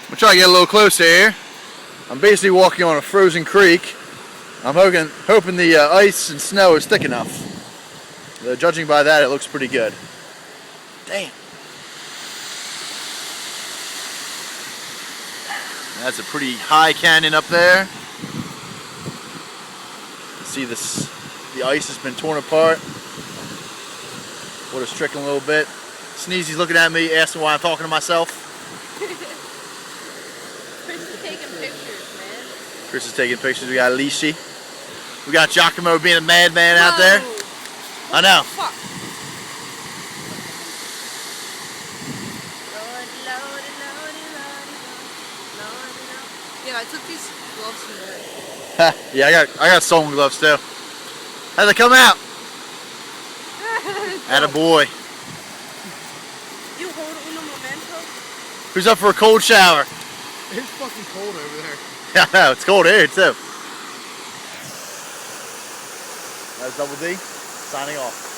We'll try to get a little closer here. I'm basically walking on a frozen creek. I'm hoping the ice and snow is thick enough. Judging by that, it looks pretty good. Damn. That's a pretty high canyon up there. You see this, the ice has been torn apart. Water's trickling a little bit. Sneezy's looking at me, asking why I'm talking to myself. Chris is taking pictures, man. Chris is taking pictures. We got Alicia. We got Giacomo being a madman out there. I know. Fuck. Yeah, I took these gloves from there. Yeah, I got sewing gloves too. How'd they come out? Attaboy. You hold uno momento. Who's up for a cold shower? It's fucking cold over there. Yeah, I know, it's cold here too. That's Double D, signing off.